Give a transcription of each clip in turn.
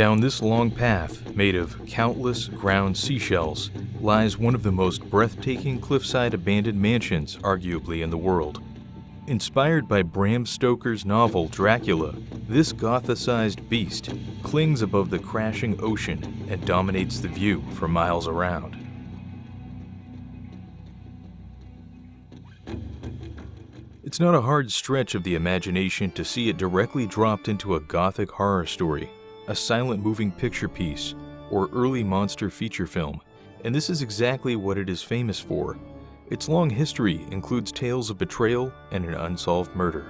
Down this long path, made of countless ground seashells, lies one of the most breathtaking cliffside abandoned mansions, arguably, in the world. Inspired by Bram Stoker's novel Dracula, this Gothicized beast clings above the crashing ocean and dominates the view for miles around. It's not a hard stretch of the imagination to see it directly dropped into a Gothic horror story, a silent moving picture piece, or early monster feature film, and this is exactly what it is famous for. Its long history includes tales of betrayal and an unsolved murder.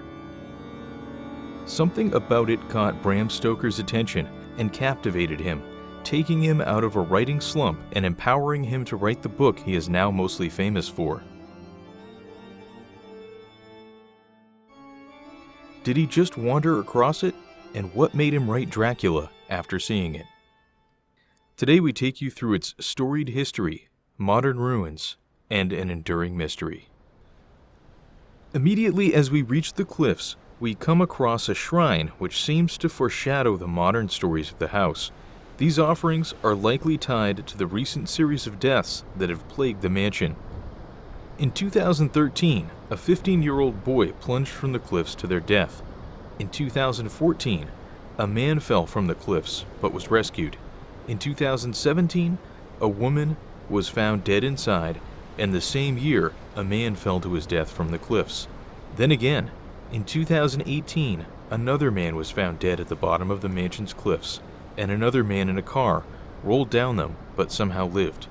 Something about it caught Bram Stoker's attention and captivated him, taking him out of a writing slump and empowering him to write the book he is now mostly famous for. Did he just wander across it? And what made him write Dracula after seeing it? Today we take you through its storied history, modern ruins, and an enduring mystery. Immediately as we reach the cliffs, we come across a shrine which seems to foreshadow the modern stories of the house. These offerings are likely tied to the recent series of deaths that have plagued the mansion. In 2013, a 15-year-old boy plunged from the cliffs to their death. In 2014, a man fell from the cliffs but was rescued. In 2017, a woman was found dead inside, and the same year, a man fell to his death from the cliffs. Then again, in 2018, another man was found dead at the bottom of the mansion's cliffs, and another man in a car rolled down them but somehow lived.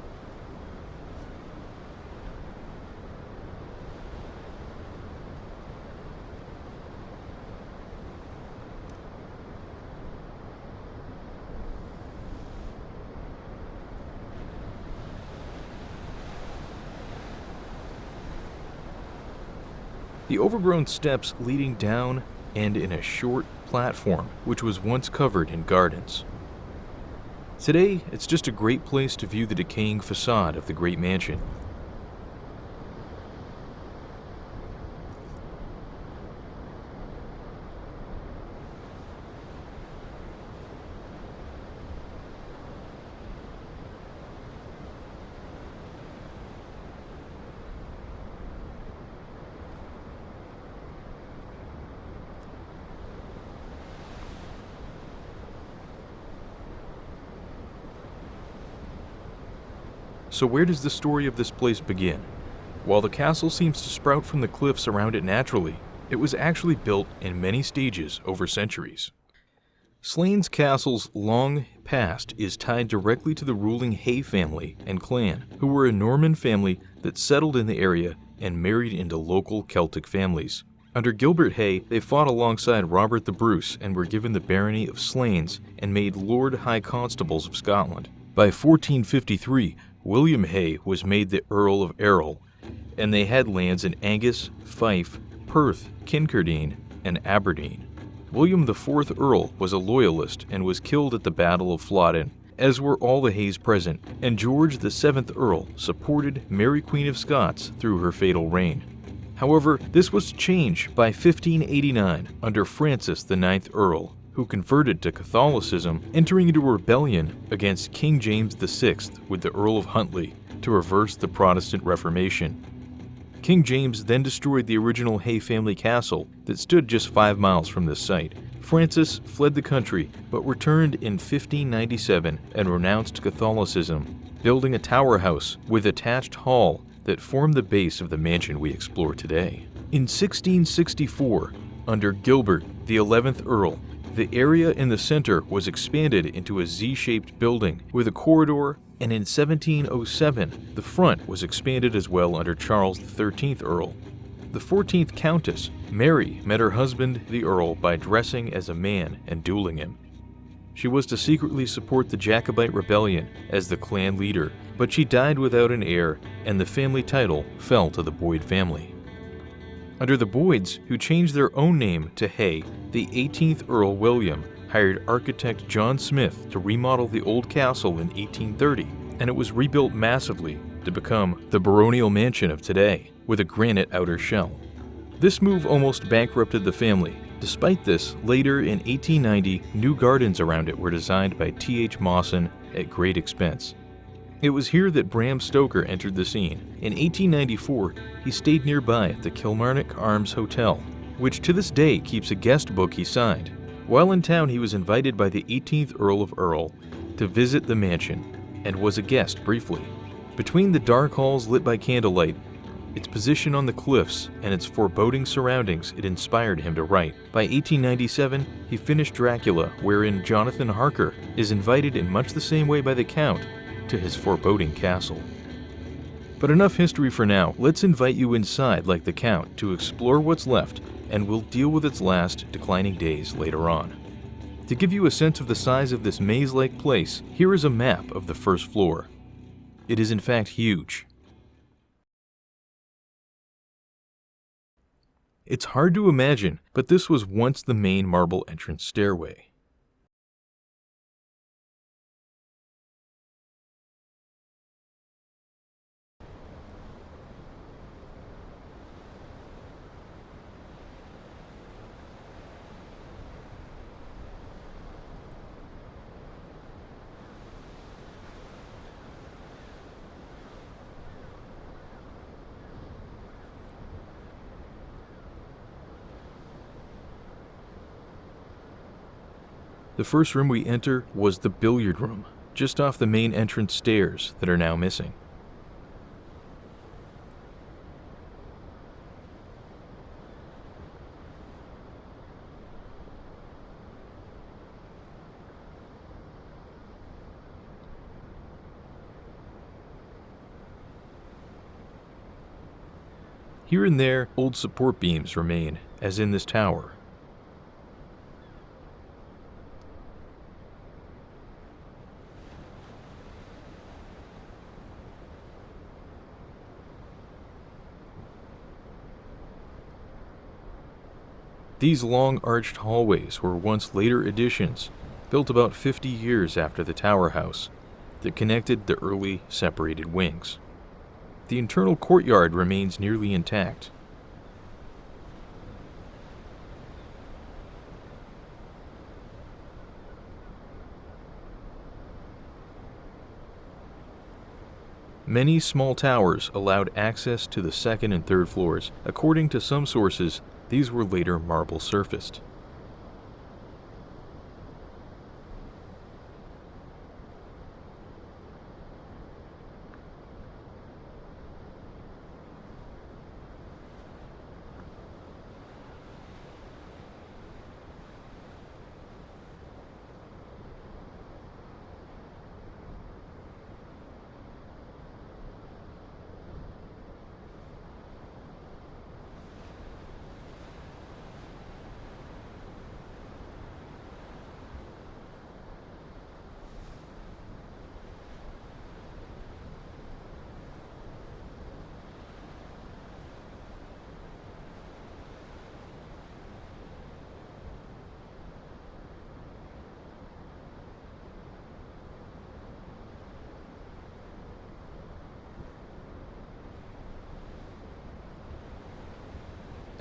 The overgrown steps leading down end in a short platform which was once covered in gardens. Today, it's just a great place to view the decaying facade of the great mansion. So where does the story of this place begin? While the castle seems to sprout from the cliffs around it naturally, it was actually built in many stages over centuries. Slains Castle's long past is tied directly to the ruling Hay family and clan, who were a Norman family that settled in the area and married into local Celtic families. Under Gilbert Hay, they fought alongside Robert the Bruce and were given the barony of Slains and made Lord High Constables of Scotland. By 1453, William Hay was made the Earl of Errol, and they had lands in Angus, Fife, Perth, Kincardine, and Aberdeen. William IV Earl was a loyalist and was killed at the Battle of Flodden, as were all the Hays present, and George VII Earl supported Mary Queen of Scots through her fatal reign. However, this was to change by 1589 under Francis IX Earl, who converted to Catholicism, entering into a rebellion against King James VI with the Earl of Huntly to reverse the Protestant Reformation. King James then destroyed the original Hay family castle that stood just 5 miles from this site. Francis fled the country but returned in 1597 and renounced Catholicism, building a tower house with attached hall that formed the base of the mansion we explore today. In 1664, under Gilbert, the 11th Earl, the area in the center was expanded into a Z-shaped building with a corridor, and in 1707, the front was expanded as well under Charles XIII Earl. The 14th Countess, Mary, met her husband, the Earl, by dressing as a man and dueling him. She was to secretly support the Jacobite rebellion as the clan leader, but she died without an heir, and the family title fell to the Boyd family. Under the Boyds, who changed their own name to Hay, the 18th Earl William hired architect John Smith to remodel the old castle in 1830, and it was rebuilt massively to become the baronial mansion of today, with a granite outer shell. This move almost bankrupted the family, Despite this, later in 1890, new gardens around it were designed by T.H. Mawson at great expense. It was here that Bram Stoker entered the scene. In 1894, he stayed nearby at the Kilmarnock Arms Hotel, which to this day keeps a guest book he signed. While in town, he was invited by the 18th Earl of Earl to visit the mansion, and was a guest briefly. Between the dark halls lit by candlelight, its position on the cliffs, and its foreboding surroundings, it inspired him to write. By 1897, he finished Dracula, wherein Jonathan Harker is invited in much the same way by the Count to his foreboding castle. But enough history for now. Let's invite you inside like the Count to explore what's left, and we'll deal with its last declining days later on. To give you a sense of the size of this maze-like place, here is a map of the first floor. It is in fact huge. It's hard to imagine, but this was once the main marble entrance stairway. The first room we enter was the billiard room, just off the main entrance stairs that are now missing. Here and there, old support beams remain, as in this tower. These long arched hallways were once later additions, built about 50 years after the tower house, that connected the early separated wings. The internal courtyard remains nearly intact. Many small towers allowed access to the second and third floors. According to some sources, these were later marble surfaced.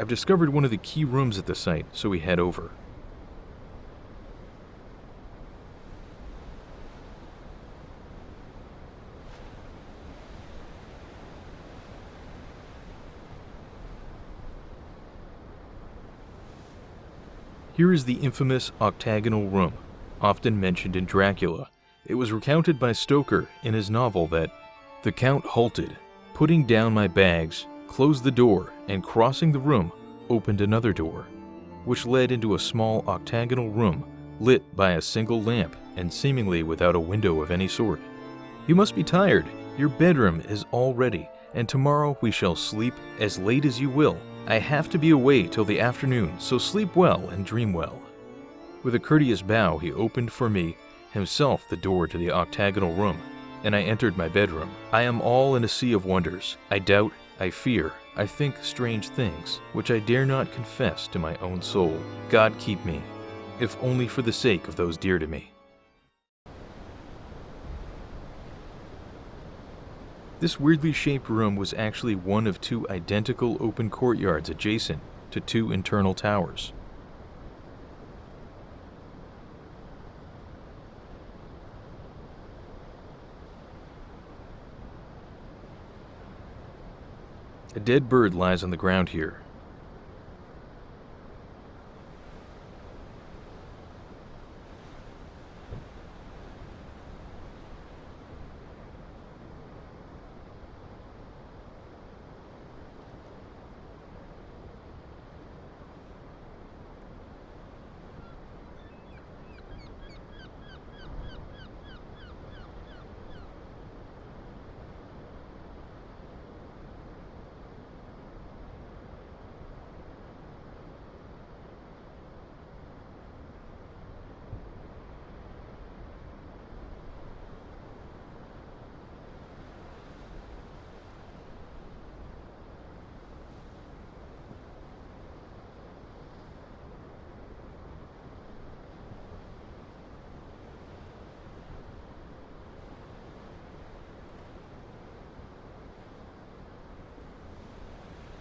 I've discovered one of the key rooms at the site, so we head over. Here is the infamous octagonal room, often mentioned in Dracula. It was recounted by Stoker in his novel that the Count halted, putting down my bags, closed the door, and crossing the room, opened another door, which led into a small octagonal room lit by a single lamp and seemingly without a window of any sort. You must be tired. Your bedroom is all ready, and tomorrow we shall sleep as late as you will. I have to be away till the afternoon, so sleep well and dream well. With a courteous bow, he opened for me himself the door to the octagonal room, and I entered my bedroom. I am all in a sea of wonders. I doubt, I fear, I think strange things, which I dare not confess to my own soul. God keep me, if only for the sake of those dear to me. This weirdly shaped room was actually one of two identical open courtyards adjacent to two internal towers. A dead bird lies on the ground here.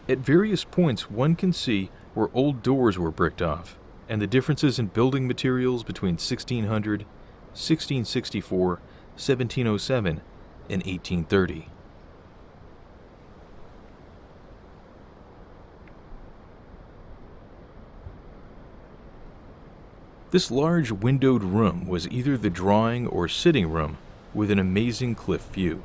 At various points, one can see where old doors were bricked off, and the differences in building materials between 1600, 1664, 1707, and 1830. This large windowed room was either the drawing or sitting room with an amazing cliff view.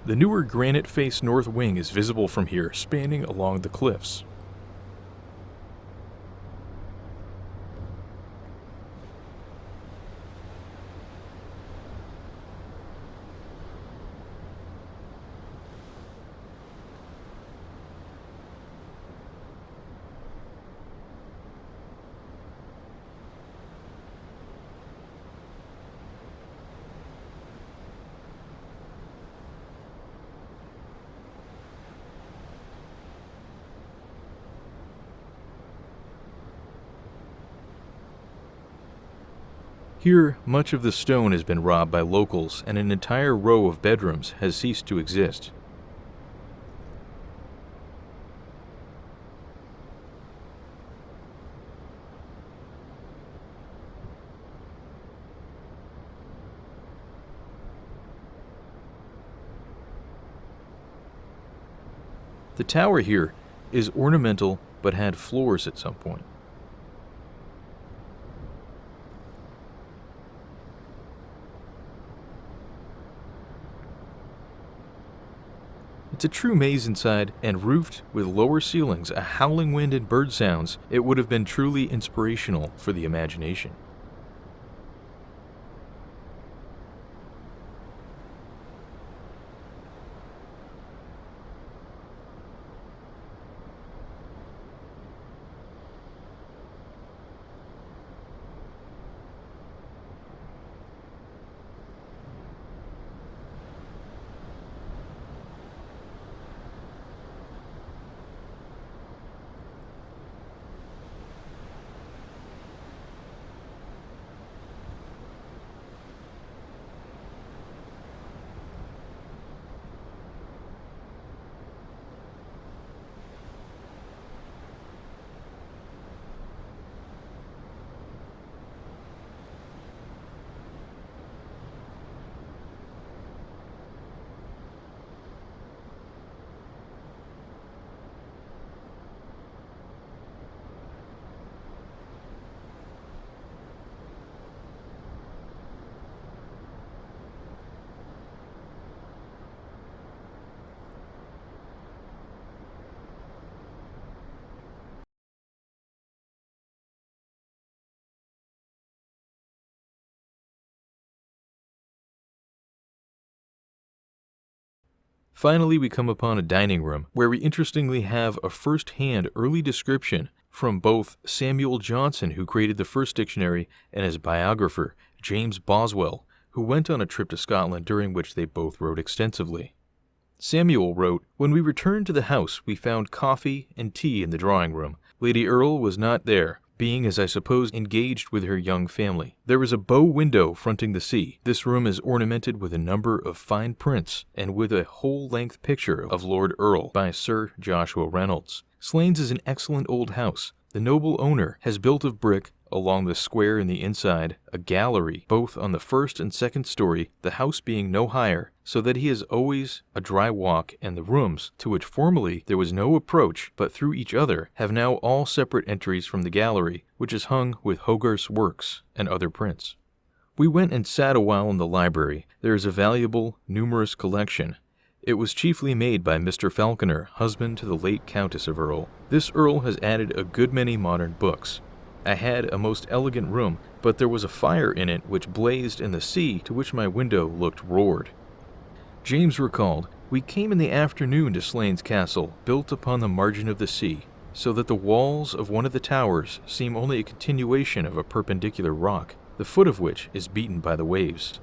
The newer granite-faced north wing is visible from here, spanning along the cliffs. Here, much of the stone has been robbed by locals, and an entire row of bedrooms has ceased to exist. The tower here is ornamental but had floors at some point. It's a true maze inside, and roofed with lower ceilings, a howling wind and bird sounds. It would have been truly inspirational for the imagination. Finally, we come upon a dining room where we interestingly have a first-hand early description from both Samuel Johnson, who created the first dictionary, and his biographer, James Boswell, who went on a trip to Scotland during which they both wrote extensively. Samuel wrote, "When we returned to the house, we found coffee and tea in the drawing room. Lady Earle was not there, being, as I suppose, engaged with her young family. There was a bow window fronting the sea. This room is ornamented with a number of fine prints, and with a whole-length picture of Lord Earle by Sir Joshua Reynolds. Slains is an excellent old house. The noble owner has built of brick, along the square in the inside, a gallery, both on the first and second story, the house being no higher, so that he has always a dry walk, and the rooms, to which formerly there was no approach but through each other, have now all separate entries from the gallery, which is hung with Hogarth's works and other prints." We went and sat a while in the library. There is a valuable, numerous collection. It was chiefly made by Mr. Falconer, husband to the late Countess of Earle. This Earl has added a good many modern books. I had a most elegant room, but there was a fire in it which blazed, and the sea, to which my window looked, roared. James recalled, "We came in the afternoon to Slains Castle, built upon the margin of the sea, so that the walls of one of the towers seem only a continuation of a perpendicular rock, the foot of which is beaten by the waves.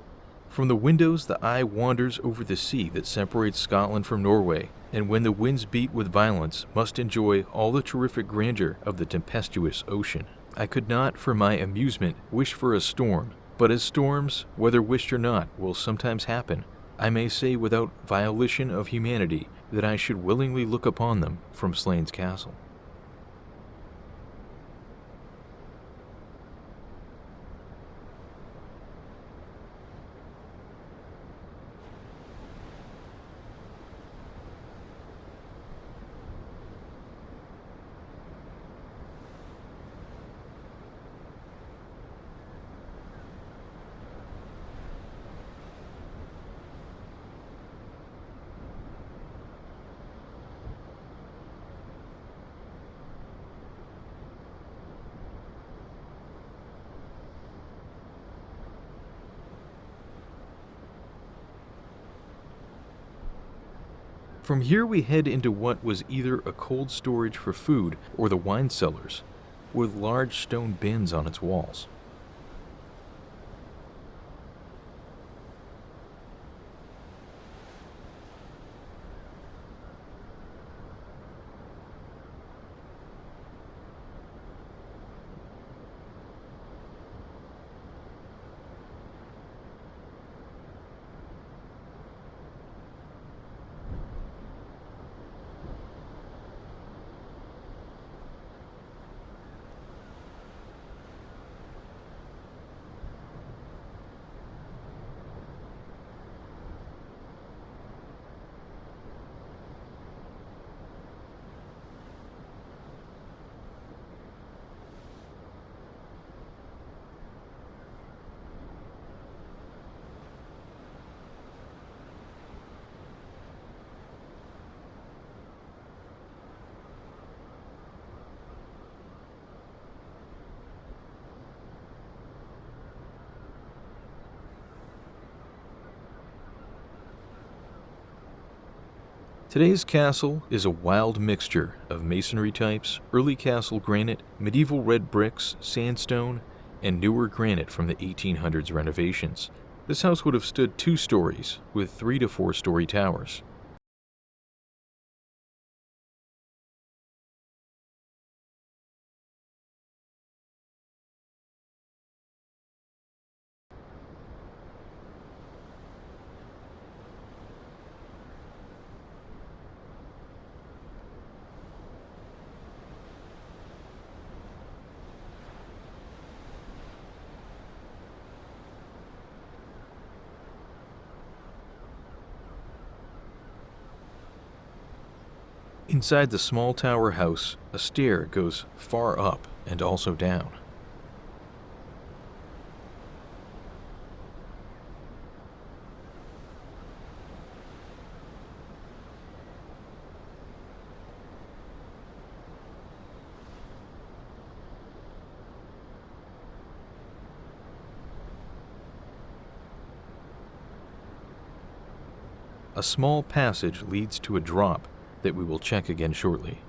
From the windows the eye wanders over the sea that separates Scotland from Norway, and when the winds beat with violence, must enjoy all the terrific grandeur of the tempestuous ocean. I could not, for my amusement, wish for a storm, but as storms, whether wished or not, will sometimes happen, I may say without violation of humanity that I should willingly look upon them from Slains Castle." From here we head into what was either a cold storage for food or the wine cellars, with large stone bins on its walls. Today's castle is a wild mixture of masonry types, early castle granite, medieval red bricks, sandstone, and newer granite from the 1800s renovations. This house would have stood 2 stories, with 3 to 4 story towers. Inside the small tower house, a stair goes far up and also down. A small passage leads to a drop that we will check again shortly.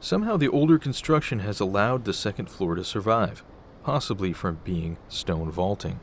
Somehow the older construction has allowed the second floor to survive, possibly from being stone vaulting.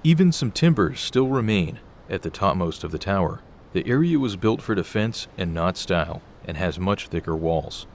Even some timbers still remain at the topmost of the tower. The area was built for defense and not style, and has much thicker walls.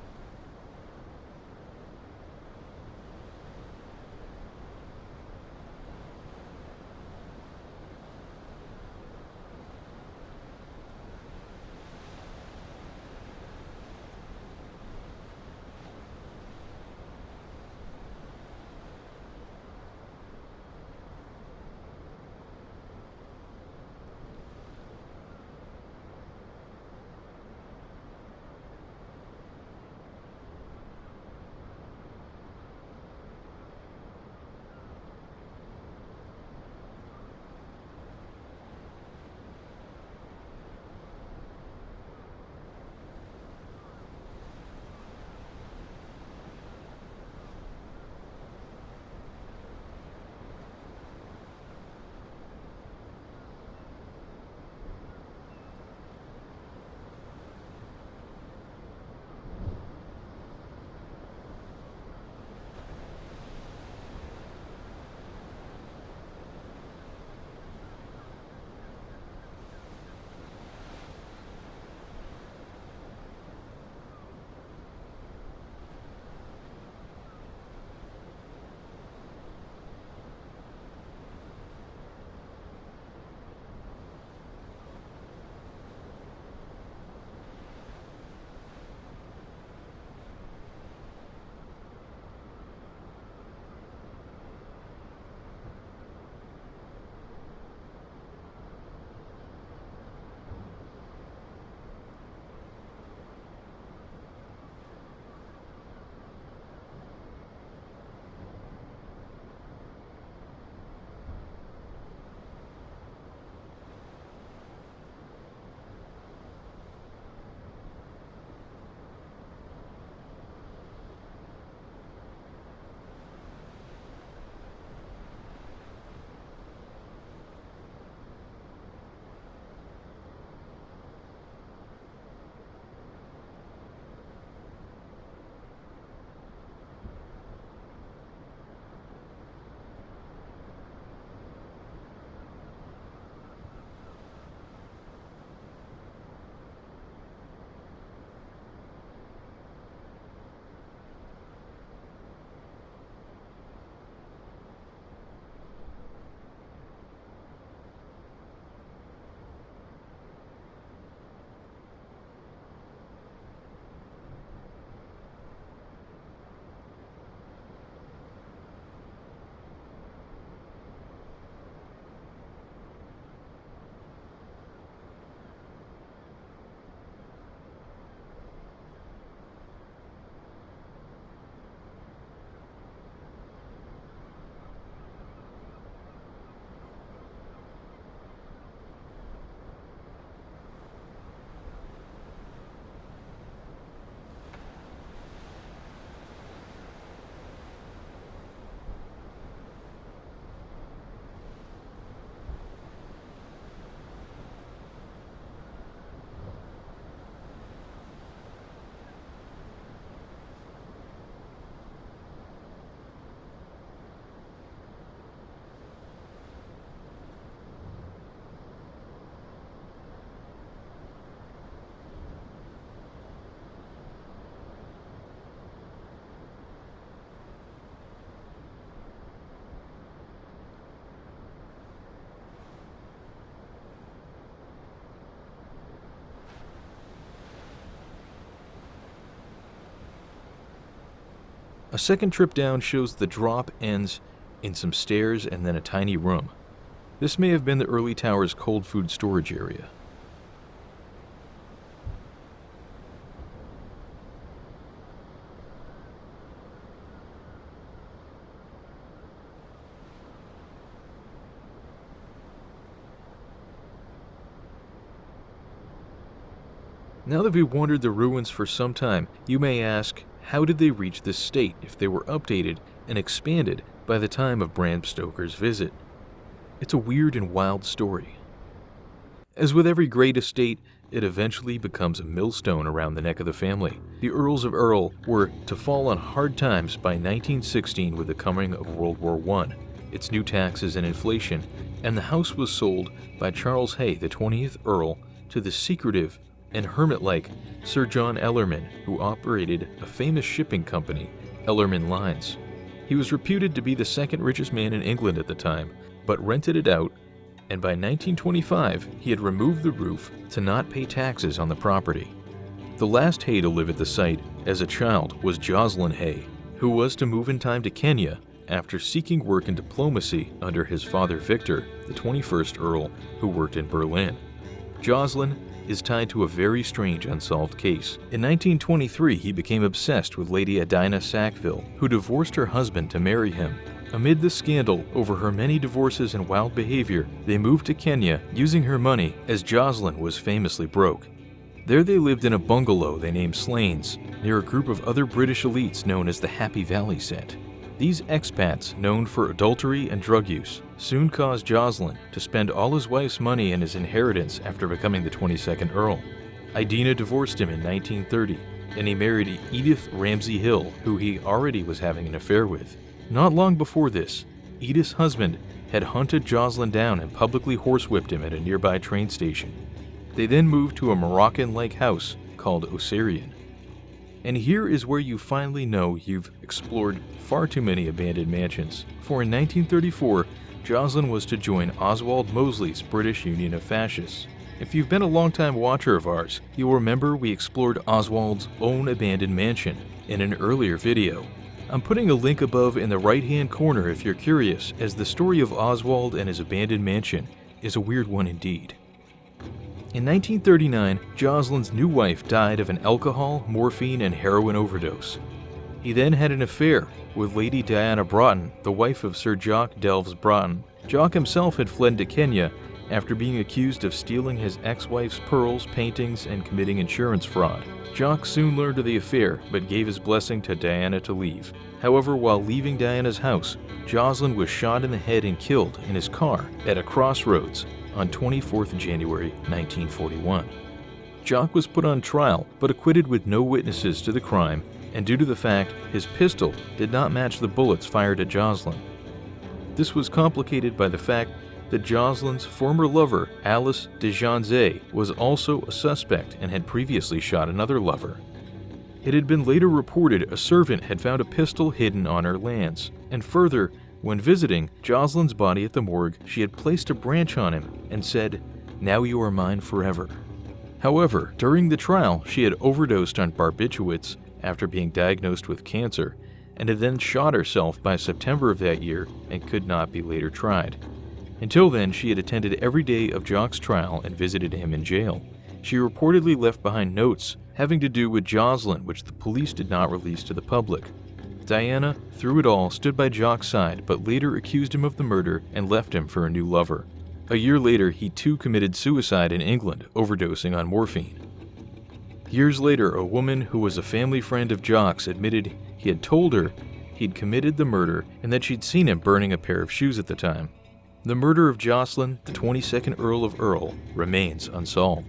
second trip down shows the drop ends in some stairs and then a tiny room. This may have been the early tower's cold food storage area. Now that we've wandered the ruins for some time, you may ask, how did they reach this state if they were updated and expanded by the time of Bram Stoker's visit? It's a weird and wild story. As with every great estate, it eventually becomes a millstone around the neck of the family. The Earls of Earl were to fall on hard times by 1916 with the coming of World War I, its new taxes and inflation, and the house was sold by Charles Hay, the 20th Earl, to the secretive and hermit-like Sir John Ellerman, who operated a famous shipping company, Ellerman Lines. He was reputed to be the second richest man in England at the time, but rented it out, and by 1925 he had removed the roof to not pay taxes on the property. The last Hay to live at the site as a child was Jocelyn Hay, who was to move in time to Kenya after seeking work in diplomacy under his father Victor, the 21st Earl, who worked in Berlin. Jocelyn is tied to a very strange unsolved case. In 1923, he became obsessed with Lady Adina Sackville, who divorced her husband to marry him. Amid the scandal over her many divorces and wild behavior, they moved to Kenya using her money, as Jocelyn was famously broke. There they lived in a bungalow they named Slains, near a group of other British elites known as the Happy Valley set. These expats, known for adultery and drug use, soon caused Jocelyn to spend all his wife's money and his inheritance after becoming the 22nd Earl. Idina divorced him in 1930, and he married Edith Ramsay Hill, who he already was having an affair with. Not long before this, Edith's husband had hunted Jocelyn down and publicly horsewhipped him at a nearby train station. They then moved to a Moroccan-like house called Osirian. And here is where you finally know you've explored far too many abandoned mansions. For in 1934, Jocelyn was to join Oswald Mosley's British Union of Fascists. If you've been a long-time watcher of ours, you'll remember we explored Oswald's own abandoned mansion in an earlier video. I'm putting a link above in the right-hand corner if you're curious, as the story of Oswald and his abandoned mansion is a weird one indeed. In 1939, Jocelyn's new wife died of an alcohol, morphine, and heroin overdose. He then had an affair with Lady Diana Broughton, the wife of Sir Jock Delves Broughton. Jock himself had fled to Kenya after being accused of stealing his ex-wife's pearls, paintings, and committing insurance fraud. Jock soon learned of the affair, but gave his blessing to Diana to leave. However, while leaving Diana's house, Jocelyn was shot in the head and killed in his car at a crossroads on 24th January 1941. Jock was put on trial, but acquitted with no witnesses to the crime, and due to the fact his pistol did not match the bullets fired at Jocelyn. This was complicated by the fact that Jocelyn's former lover, Alice de Janzé, was also a suspect and had previously shot another lover. It had been later reported a servant had found a pistol hidden on her lands, and further, when visiting Jocelyn's body at the morgue, she had placed a branch on him and said, "Now you are mine forever." However, during the trial, she had overdosed on barbiturates after being diagnosed with cancer, and had then shot herself by September of that year and could not be later tried. Until then, she had attended every day of Jock's trial and visited him in jail. She reportedly left behind notes having to do with Jocelyn, which the police did not release to the public. Diana, through it all, stood by Jock's side, but later accused him of the murder and left him for a new lover. A year later, he too committed suicide in England, overdosing on morphine. Years later, a woman who was a family friend of Jock's admitted he had told her he'd committed the murder and that she'd seen him burning a pair of shoes at the time. The murder of Jocelyn, the 22nd Earl of Earl, remains unsolved.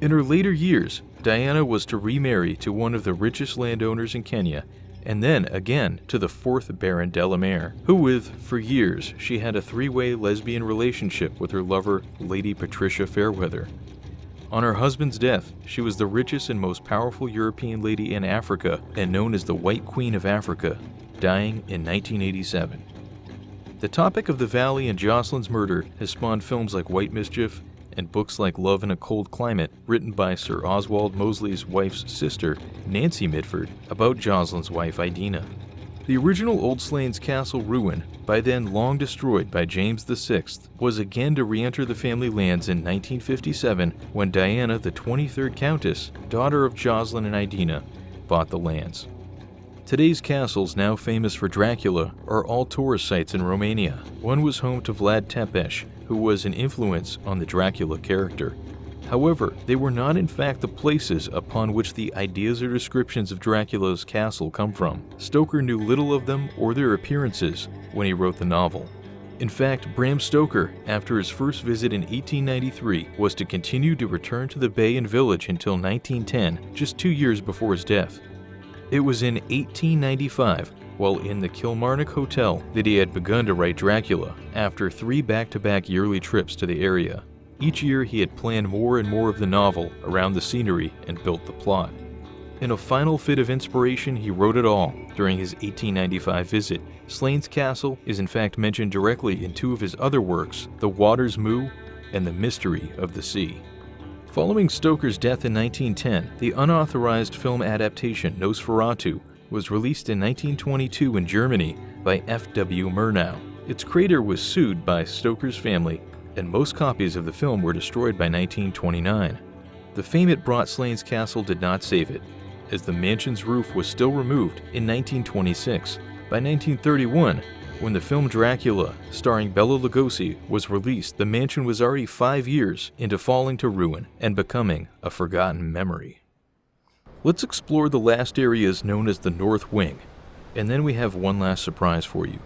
In her later years, Diana was to remarry to one of the richest landowners in Kenya, and then again to the 4th Baron Delamere, who with, for years, she had a three-way lesbian relationship with her lover, Lady Patricia Fairweather. On her husband's death, she was the richest and most powerful European lady in Africa and known as the White Queen of Africa, dying in 1987. The topic of the Valley and Jocelyn's murder has spawned films like White Mischief, and books like Love in a Cold Climate, written by Sir Oswald Mosley's wife's sister, Nancy Mitford, about Jocelyn's wife Idina. The original Old Slains Castle ruin, by then long destroyed by James VI, was again to re-enter the family lands in 1957 when Diana, the 23rd Countess, daughter of Jocelyn and Idina, bought the lands. Today's castles, now famous for Dracula, are all tourist sites in Romania. One was home to Vlad Tepes, who was an influence on the Dracula character. However, they were not in fact the places upon which the ideas or descriptions of Dracula's castle come from. Stoker knew little of them or their appearances when he wrote the novel. In fact, Bram Stoker, after his first visit in 1893, was to continue to return to the bay and village until 1910, just 2 years before his death. It was in 1895, while in the Kilmarnock Hotel, that he had begun to write Dracula, after 3 back-to-back yearly trips to the area. Each year he had planned more and more of the novel around the scenery and built the plot. In a final fit of inspiration, he wrote it all during his 1895 visit. Slains Castle is in fact mentioned directly in 2 of his other works, The Water's Moo and The Mystery of the Sea. Following Stoker's death in 1910, the unauthorized film adaptation Nosferatu was released in 1922 in Germany by F.W. Murnau. Its creator was sued by Stoker's family, and most copies of the film were destroyed by 1929. The fame it brought Slains Castle did not save it, as the mansion's roof was still removed in 1926. By 1931, when the film Dracula, starring Bela Lugosi, was released, the mansion was already 5 years into falling to ruin and becoming a forgotten memory. Let's explore the last areas known as the North Wing, and then we have one last surprise for you.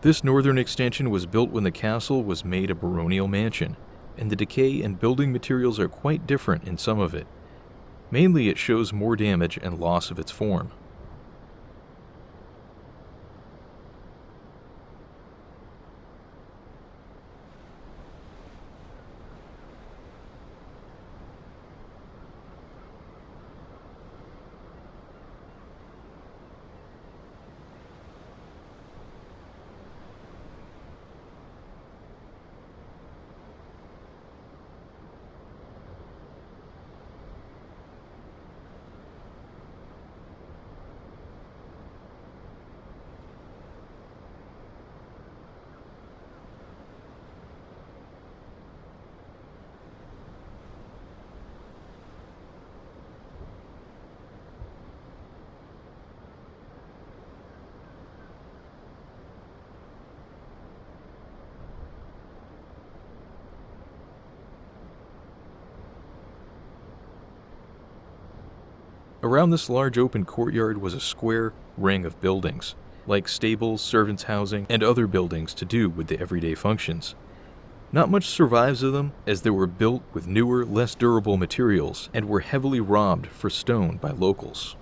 This northern extension was built when the castle was made a baronial mansion, and the decay and building materials are quite different in some of it. Mainly it shows more damage and loss of its form. Around this large open courtyard was a square ring of buildings, like stables, servants' housing, and other buildings to do with the everyday functions. Not much survives of them, as they were built with newer, less durable materials and were heavily robbed for stone by locals.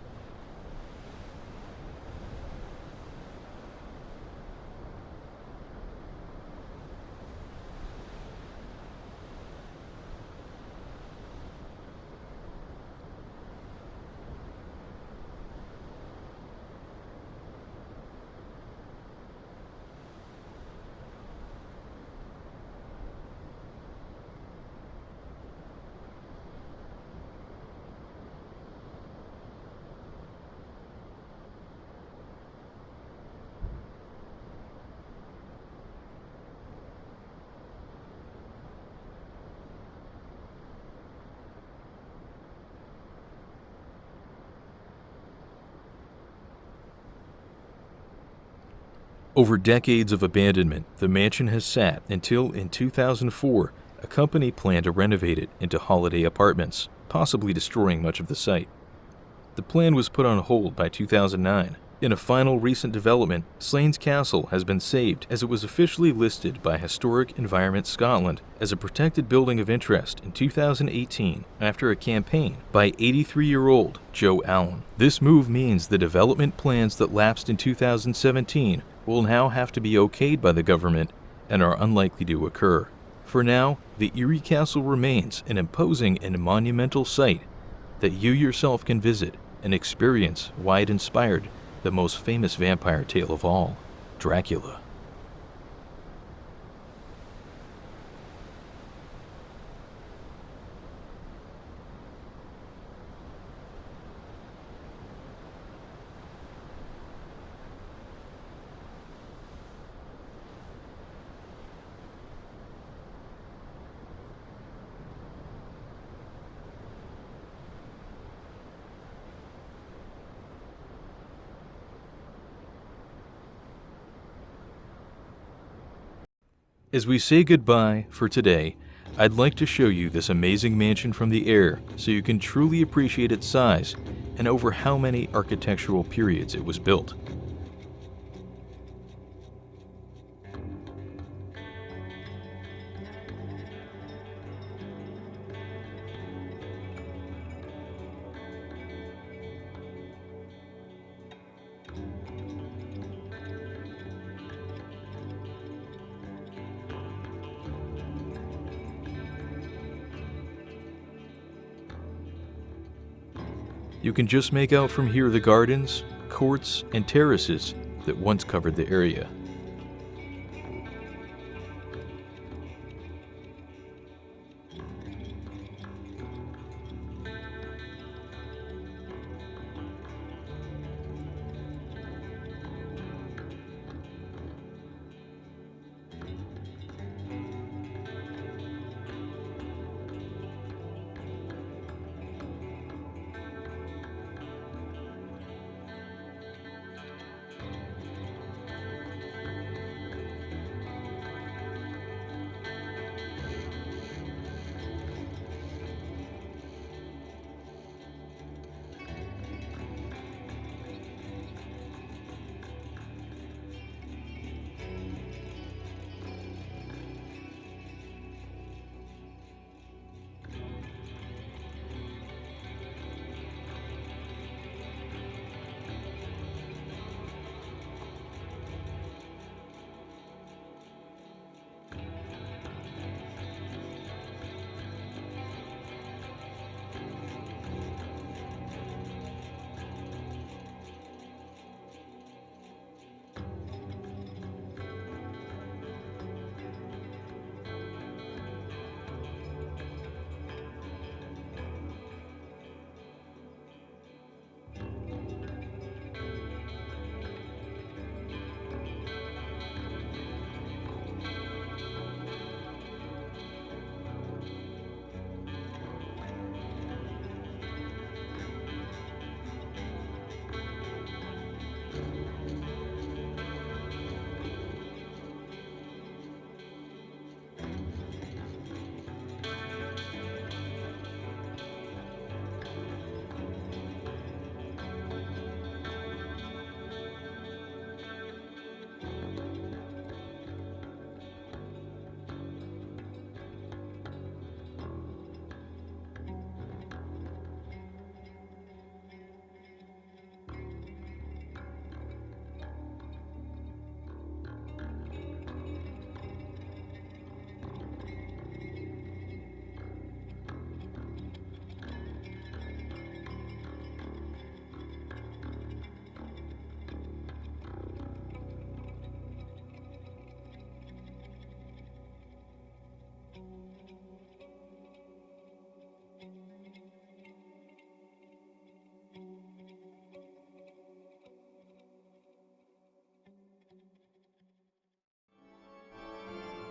Over decades of abandonment, the mansion has sat until in 2004, a company planned to renovate it into holiday apartments, possibly destroying much of the site. The plan was put on hold by 2009, In a final recent development, Slains Castle has been saved as it was officially listed by Historic Environment Scotland as a protected building of interest in 2018 after a campaign by 83-year-old Joe Allen. This move means the development plans that lapsed in 2017 will now have to be okayed by the government and are unlikely to occur. For now, the Eerie Castle remains an imposing and monumental site that you yourself can visit and experience why it inspired the most famous vampire tale of all, Dracula. As we say goodbye for today, I'd like to show you this amazing mansion from the air so you can truly appreciate its size and over how many architectural periods it was built. You can just make out from here the gardens, courts, and terraces that once covered the area.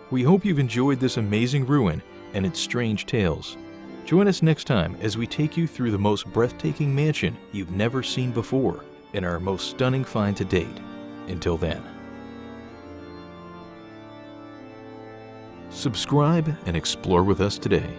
We hope you've enjoyed this amazing ruin and its strange tales. Join us next time as we take you through the most breathtaking mansion you've never seen before and our most stunning find to date. Until then. Subscribe and explore with us today.